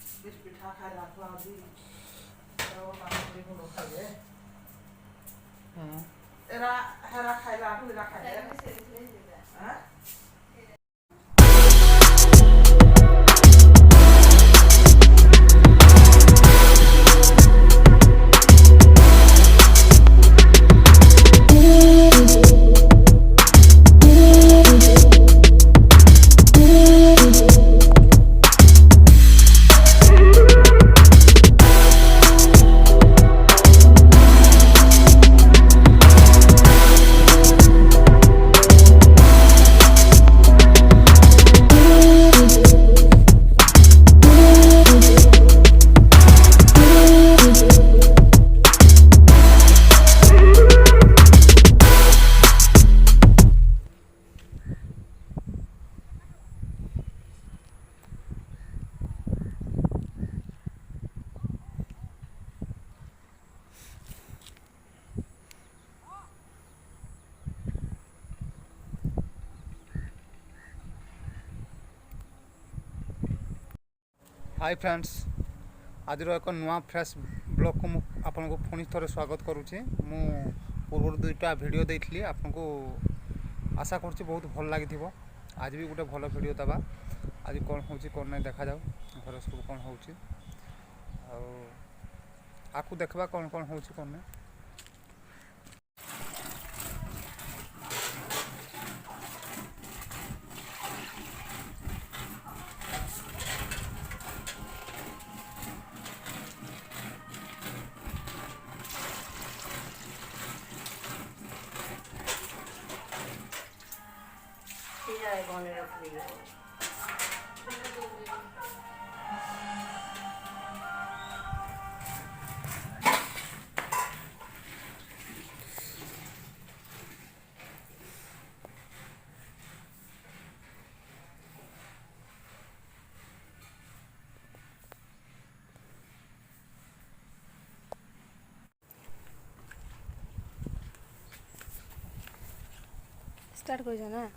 ପିଠା ଖାଇଲା ଆଜି ଖାଇବେ ଏରା ହେରା ଖାଇଲା ଏରା ଖାଇଲେ हाय फ्रेंड्स आज एक नुआ फ्रेश ब्लॉग को आपको पुणी थे स्वागत करुच्ची मु पूर्व दुईटा वीडियो देती आपको आशा करुच्ची बहुत भल लगी आज भी गोटे भल वीडियो दबा आज कौन हो कौन नहीं देखा जाऊ घर सब कौन हो आपको देखा कौन कौन हो कौन नहीं स्टार्ट कर ना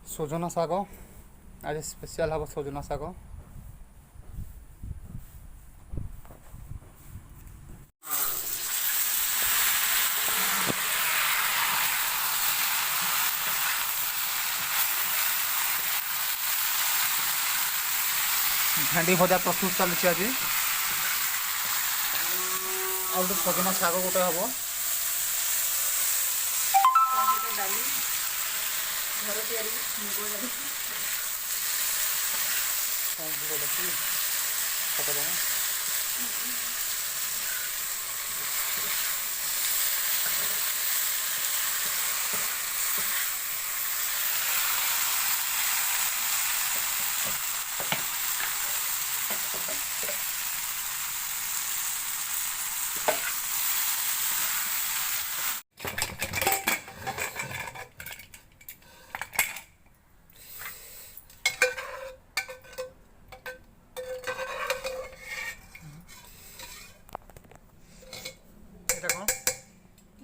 सजना शाग आज स्पेशल हम सजना शाग भेंडी भजा प्रस्तुत चलती आज गोटे सजना शाग गोटे हम घर तैयारी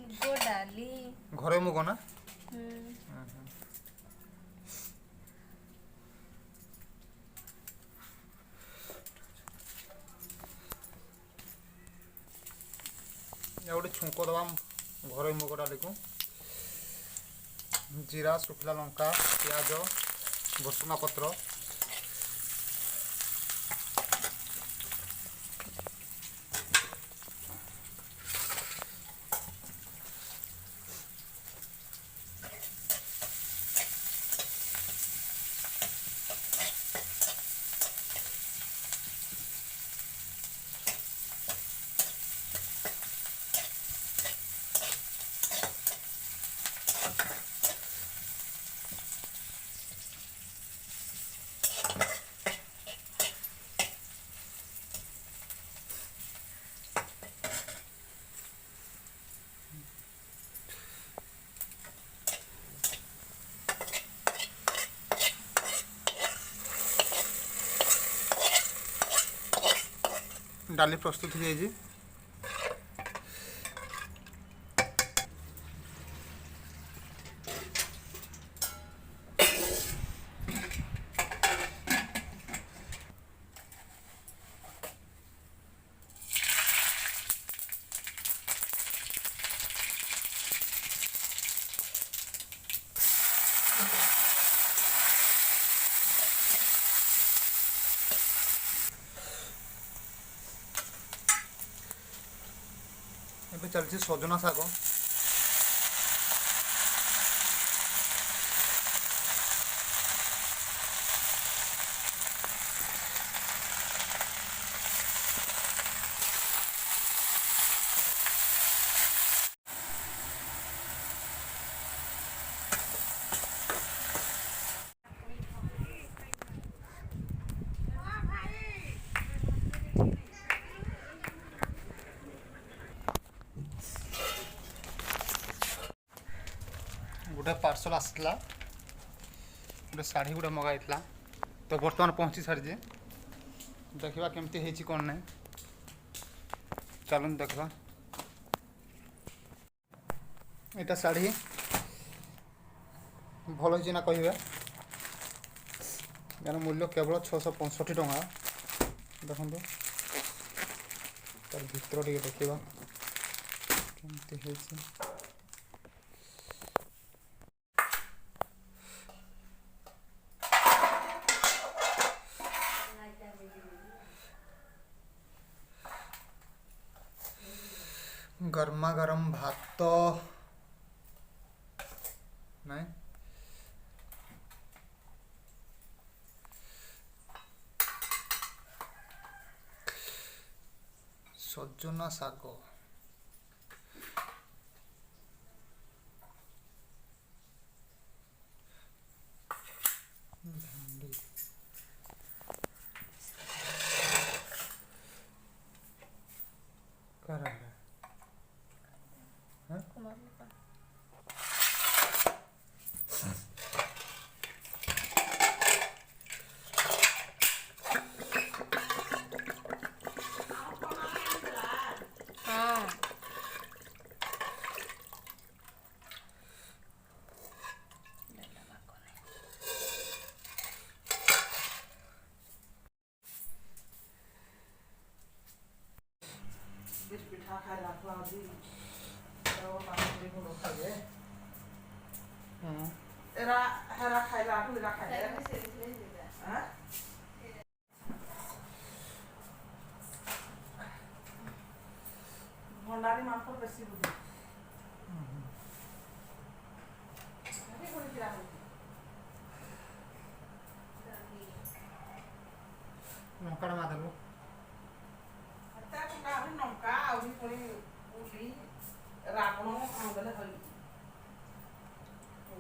मुग डाली घरे मुग ना ଗୋଟେ ଛୁଙ୍କ ଦେବା ଘରୋଇ ମୁଗ ଡାଲିକୁ। ଜିରା, ଶୁଖିଲା ଲଙ୍କା, ପିଆଜ, ଭୃଷୁଙ୍ଗା ପତ୍ର, ଡାଲି ପ୍ରସ୍ତୁତ ହେଇଯାଇଛି। ଏବେ ଚାଲିଛି ସଜନା ଶାଗ। गोटे पार्सल आसला, गोटे शाढ़ी गोटे मगाइला, तो बर्तमान पहुँची सारी। देखा केमती है कौन ना, चलून देखा। यहाँ शाढ़ी भल ना कह यार मूल्य केवल 665 टଙ୍କା। देखो तार भीतर टे देखा केमती है। गर्मा गरम भात नहीं सजना शाग, भेंडी, करा पिठा खाए रखला दी तो पानी को रखा गए एरा हरा खाए राखू एरा खाए हां भंडारी मांस पर बेसी बुझे अरे कोई किरा नौकर मादलो नौका आउरी पुणी उली रावण आंगले हई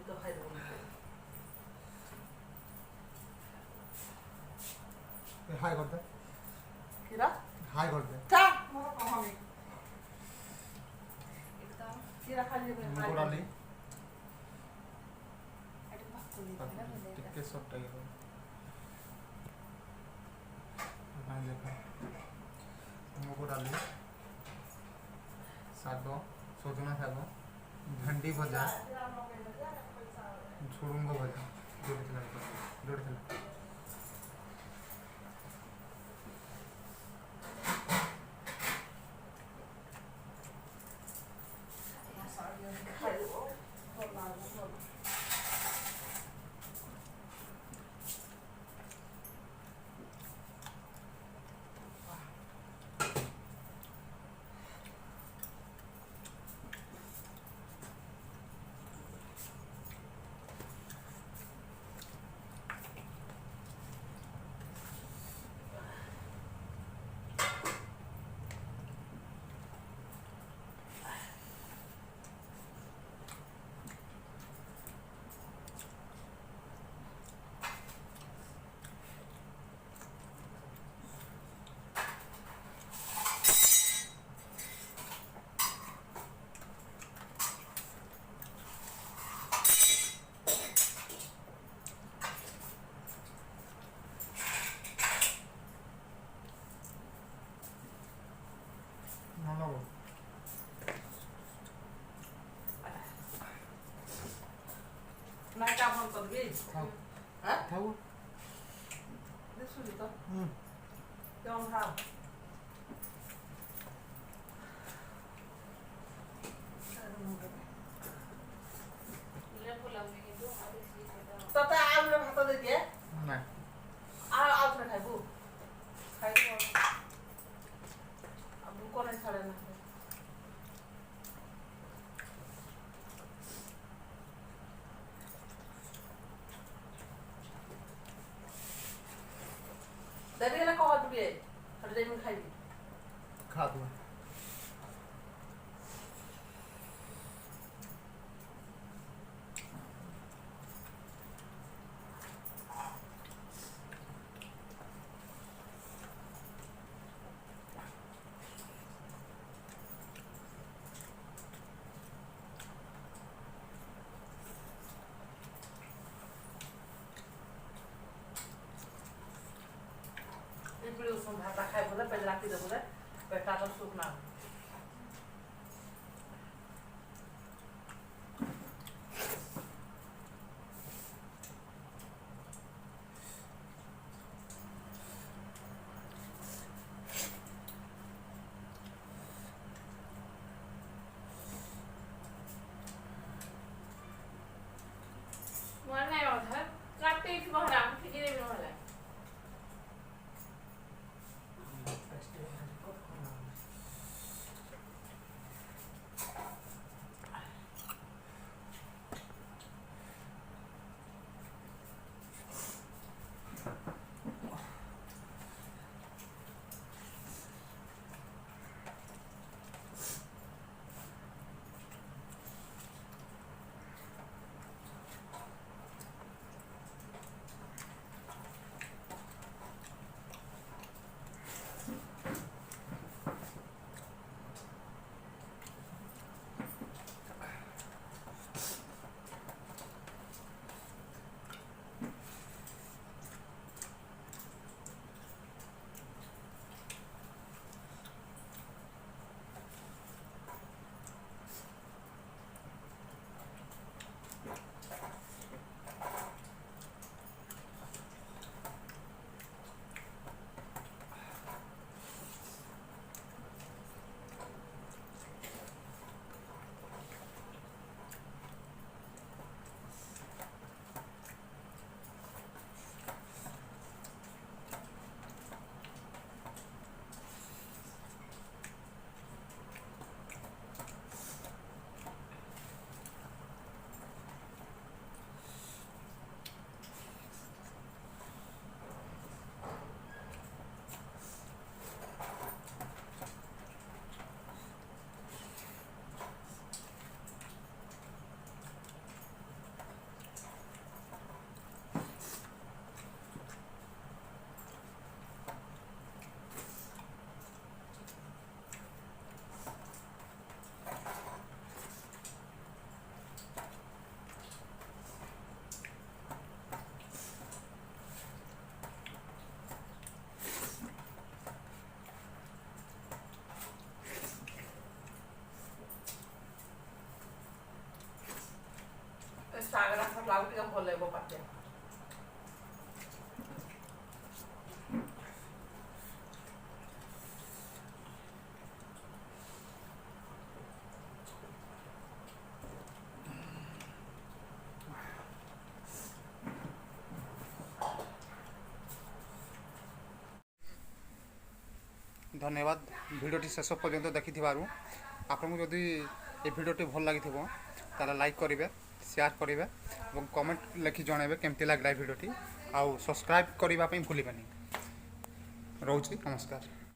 तो खाइ दो हाय कर दे किरा हाय कर दे ता मोर कहानी एकदम किरा खाली मुको डाली एट बाकुली ना बोले टिके सब टाइगर भाई देखा मुको डाली शाग, सजना शाग, भेंडी भजा, झुड़ुंग भजा, जोड़ी ନାଇଁ କାମ କରିବି ଥାଉ ଦିଶୁଛି ତ କେଉଁ ଖାଅ ତତେ ଆଉ ଗୋଟେ ଭାତ ଦେଇଦିଏ ନା ଆଉ ଥରେ ଖାଇବୁ ଖାଇବୁ ଆଉ ଭୋକ ନାହିଁ ଛାଡ଼େ ନା ଦେବି ହେଲେ କହ ଟିକେ ସେଠି ଯାଇକି ମୁଁ ଖାଇବି ଖାଦୁ ପିମ୍ପିଳି ଉଷୁମ ଭାତ ଖାଇବୁ ବୋଲେ ପେଟ ରାତି ଦେବୁ ବୋଲେ ପେଟା ତ ସୁଖ ନା Muốn này bảo thật, lát đi thì bảo đảm thì đi đây bảo lại. ଶାଗଟା ଖାଇଲା ଆଉ ଟିକେ ଭଲ ଲାଗିବ ପାଟିଆ धन्यवाद भिडियोटी शेष पर्यंत देखिथिबारु आपको जदि ये भिडियोटी भल लगी ताला लाइक करेंगे शेयर करेंगे और कमेंट लिखि जनइबे केमती लागला भिडियोटी आउ सब्सक्राइब करने भूलिबानी रोची नमस्कार।